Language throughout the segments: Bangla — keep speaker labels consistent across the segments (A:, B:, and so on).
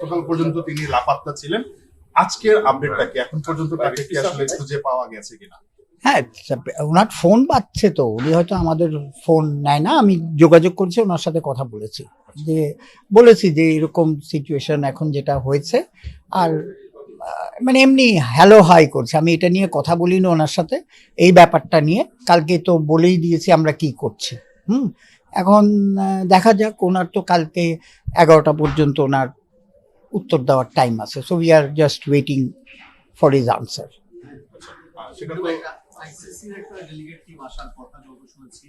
A: গতকাল পর্যন্ত তিনি লাপাত্তা ছিলেন। আজকের আপডেটটা কি, এখন পর্যন্ত তাকে কি আসলে খুঁজে পাওয়া গেছে কিনা?
B: হ্যাঁ, ওনার ফোন পাচ্ছে, তো উনি হয়তো আমাদের ফোন নেয় না। আমি যোগাযোগ করছি, ওনার সাথে কথা বলেছি, যে বলেছি যে এরকম সিচুয়েশন এখন যেটা হয়েছে। আর মানে এমনি হ্যালো হাই করছে, আমি এটা নিয়ে কথা বলিনি ওনার সাথে, এই ব্যাপারটা নিয়ে। কালকে তো বলেই দিয়েছি আমরা কি করছি। এখন দেখা যাক, ওনার তো কালকে 11টা পর্যন্ত ওনার উত্তর দেওয়ার টাইম আছে। So we are just waiting for his answer.
A: সেটা তো
C: আইসিসির একটা ডেলিগেট টিম আসার কথা যতটুকু শুনেছি,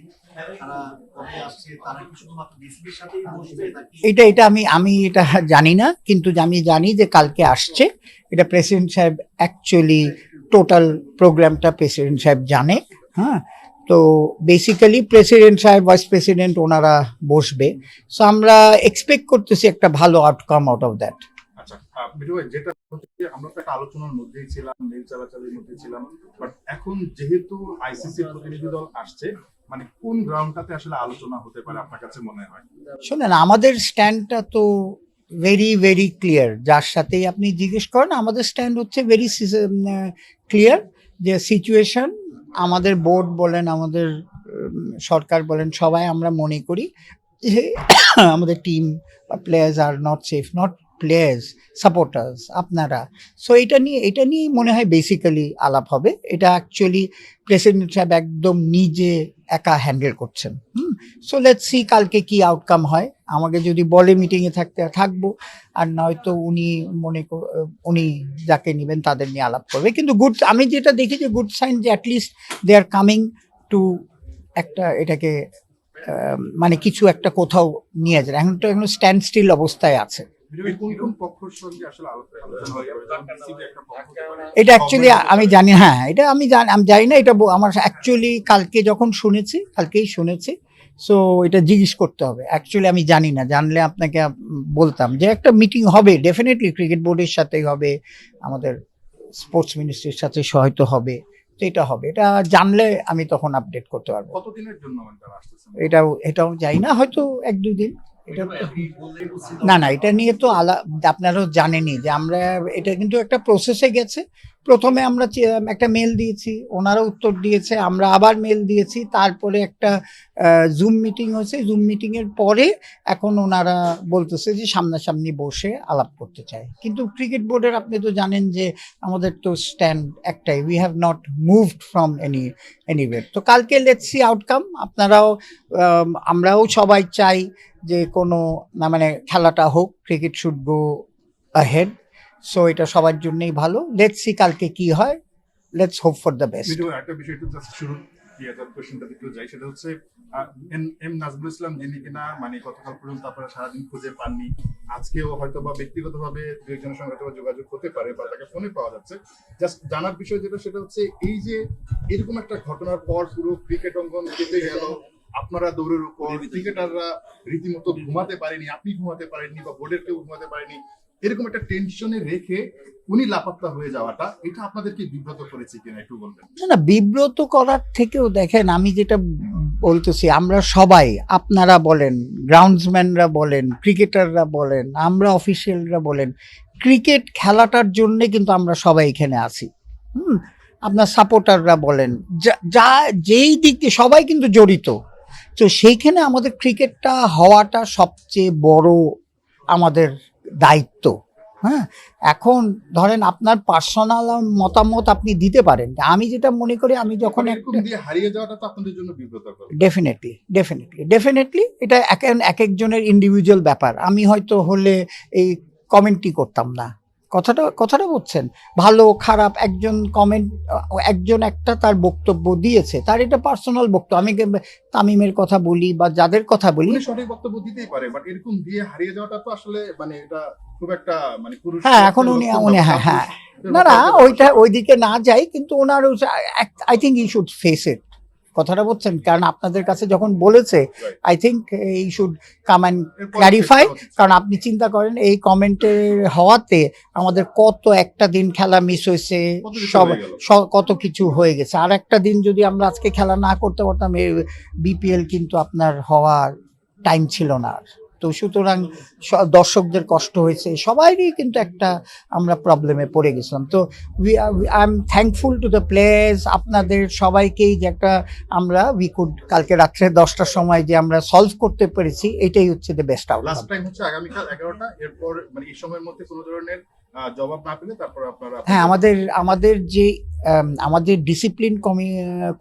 C: তারা কবে আসছে, তারা কি শুধুমাত্র বিসিবির সাথেই বসবে নাকি?
B: এটা আমি এটা জানি না, কিন্তু আমি জানি যে কালকে আসছে। এটা প্রেসিডেন্ট সাহেব অ্যাকচুয়ালি টোটাল প্রোগ্রামটা প্রেসিডেন্ট সাহেব জানে। হ্যাঁ, তো বেসিক্যালি প্রেসিডেন্ট সাহেব, ভাইস প্রেসিডেন্ট ওনারা বসবে। সো আমরা এক্সপেক্ট করতেছি একটা ভালো আউটকাম আউট অফ দ্যাট।
A: আচ্ছা, মিঠু ভাই, যেটা হচ্ছে আমরা তো একটা আলোচনার মধ্যেই ছিলাম, মেল চালাচালির মধ্যে ছিলাম, বাট এখন যেহেতু আইসিসি প্রতিনিধি দল আসছে, মানে কোন গ্রাউন্ডটাতে আসলে আলোচনা হতে পারে আপনার কাছে মনে হয়?
B: শোনেন, আমাদের স্ট্যান্ডটা তো ভেরি ভেরি ক্লিয়ার। যার সাথেই আপনি জিজ্ঞেস করেন, আমাদের স্ট্যান্ড হচ্ছে ভেরি ক্লিয়ার, যে সিচুয়েশন আমাদের বোর্ড বলেন, আমাদের সরকার বলেন, সবাই আমরা মনে করি যে আমাদের টিম বা players are not safe, not players, supporters, আপনারা। সো এটা নিয়েই মনে হয় বেসিক্যালি আলাপ হবে। এটা অ্যাকচুয়ালি প্রেসিডেন্ট সাহেব একদম নিজে একা হ্যান্ডেল করছেন। সো লেটস সি কালকে কি আউটকাম হয়। আমাকে যদি বলে মিটিংয়ে থাকবো, আর নয়তো উনি যাকে নেবেন তাদের নিয়ে আলাপ করবে। কিন্তু আমি যেটা দেখি যে গুড সাইন, যে at least they are coming to একটা এটাকে মানে কিছু একটা কোথাও নিয়ে যায়। এখন তো স্ট্যান্ড স্টিল অবস্থায় আছে।
A: কোন পক্ষের সঙ্গে আসলে আলোচনা হয়ে যাবে? যেমন বিসিবি একটা পক্ষ হতে পারে।
B: এটা অ্যাকচুয়ালি আমি জানি, হ্যাঁ, এটা আমি জানি না। এটা আমার অ্যাকচুয়ালি কালকেই শুনেছি। সো এটা জিজ্ঞেস করতে হবে। অ্যাকচুয়ালি আমি জানি না, জানলে আপনাকে বলতাম যে একটা মিটিং হবে ডেফিনেটলি, ক্রিকেট বোর্ডের সাথেই হবে, আমাদের স্পোর্টস মিনিস্ট্রির সাথে হয়তো হবে। তো এটা হবে, এটা জানলে আমি তখন আপডেট করতে পারবো।
A: কতদিনের জন্য তারা আসতেছেন?
B: এটাও যাই না, হয়তো 1-2 দিন। এটা না, এটা নিয়ে তো আপনারাও জানেনই যে আমরা এটা কিন্তু একটা প্রসেসে গেছে। প্রথমে আমরা একটা মেল দিয়েছি, ওনারা উত্তর দিয়েছে, আমরা আবার মেল দিয়েছি, তারপরে একটা জুম মিটিং হয়েছে। জুম মিটিং এর পরে এখন ওনারা বলতেছে যে সামনাসামনি বসে আলাপ করতে চায়। কিন্তু ক্রিকেট বোর্ডের আপনি তো জানেন যে আমাদের তো স্ট্যান্ড একটাই, we have not moved from anyway. তো কালকে লেটস সি আউটকাম। আমরাও সবাই চাই যে কোনো মানে খেলাটা হোক, cricket should go ahead. So এটা সবার জন্যই ভালো। লেটস সি কালকে কি হয়, let's hope for the best.
A: একটা বিষয় একটু জাস্ট শুরু কোশ্চেনটা একটু যাই, সেটা হচ্ছে এম নাজমুল ইসলাম, যিনি কিনা মানে গতকাল পর্যন্ত আপনারা সারাদিন খুঁজে পাননি, আজকেও হয়তো বা ব্যক্তিগতভাবে দু একজনের সঙ্গে হয়তো যোগাযোগ হতে পারে বা তাকে ফোনে পাওয়া যাচ্ছে। জাস্ট জানার বিষয় যেটা, সেটা হচ্ছে এই যে এরকম একটা ঘটনার পর পুরো ক্রিকেট অঙ্গন কেটে গেল, আপনারা দৌড়ের উপর, ক্রিকেটাররা রীতিমতো ঘুমাতে পারেনি, আপনি ঘুমাতে পারেননি বা বোর্ডের কেউ ঘুমাতে পারেনি, এরকম একটা টেনশনে রেখে উনি লাপাত্তা হয়ে যাওয়াটা, এটা আপনাদেরকে বিব্রত করেছে কিনা একটু বলবেন?
B: না, বিব্রত করার থেকেও দেখেন, আমি যেটা বলতেছি, আমরা সবাই, আপনারা বলেন, গ্রাউন্ডসম্যানরা বলেন, ক্রিকেটাররা বলেন, আমরা অফিসিয়ালরা বলেন, ক্রিকেট খেলাটার জন্য কিন্তু আমরা সবাই এখানে আছি। আপনার সাপোর্টাররা বলেন, যেই দিক দিয়ে সবাই কিন্তু জড়িত। তো সেইখানে আমাদের ক্রিকেটটা হওয়াটা সবচেয়ে বড় আমাদের দায়িত্ব। হ্যাঁ, এখন ধরেন আপনার পার্সোনাল মতামত আপনি দিতে পারেন। আমি যেটা মনে করি, আমি যখন
A: হারিয়ে যাওয়াটা তো আপনাদের জন্য বিব্রতকর।
B: ডেফিনেটলি এটা এক একজনের ইন্ডিভিজুয়াল ব্যাপার। আমি হয়তো হলে এই কমেন্টই করতাম না। কথাটা বলছেন, ভালো খারাপ একজন একটা তার বক্তব্য দিয়েছে, তার এটা পার্সোনাল বক্তব্য। আমি তামিমের কথা বলি বা যাদের কথা বলি,
A: সঠিক বক্তব্য দিতেই পারে, বাট এরকম দিয়ে হারিয়ে যাওয়াটা তো আসলে মানে এটা খুব একটা মানে পুরুষ।
B: হ্যাঁ, এখন উনি হ্যাঁ না ওইদিকে না যাই, কিন্তু ওনার I think he should face it. কথাটা বলছেন, কারণ আপনাদের কাছে যখন বলেছে, I think he should come and clarify. কারণ আপনি চিন্তা করেন, এই কমেন্টের হওয়াতে আমাদের কত একটা দিন খেলা মিস হয়েছে, কত কিছু হয়ে গেছে। আর একটা দিন যদি আমরা আজকে খেলা না করতে পারতাম, বিপিএল কিন্তু আপনার হওয়ার টাইম ছিল না। তো সুতরাং দর্শকদের কষ্ট হয়েছে, সবাইরই কিন্তু একটা আমরা প্রবলেমে পড়ে গেছিলাম। তো I am thankful to the players, আপনাদের সবাইকেই যে একটা আমরা কালকে রাত্রে 10টার সময় যে আমরা সলভ করতে পেরেছি, এটাই হচ্ছে the best outcome.
A: Last time হচ্ছে আগামীকাল 11টা, এরপর মানে এই সময়ের মধ্যে কোনো ধরনের জবাব না পেলে তারপর আপনারা
B: হ্যাঁ, আমাদের ডিসিপ্লিন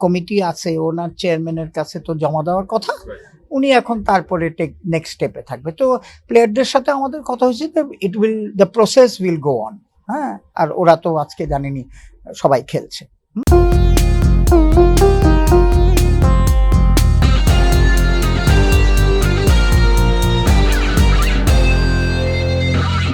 B: কমিটি আছে, ওনার চেয়ারম্যানের কাছে তো জমা দেওয়ার কথা, উনি এখন তারপরে নেক্সট স্টেপে থাকবে। তো প্লেয়ারদের সাথে আমাদের কথা হয়েছে the process will go on. হ্যাঁ, আর ওরা তো আজকে জানেনি সবাই খেলছে।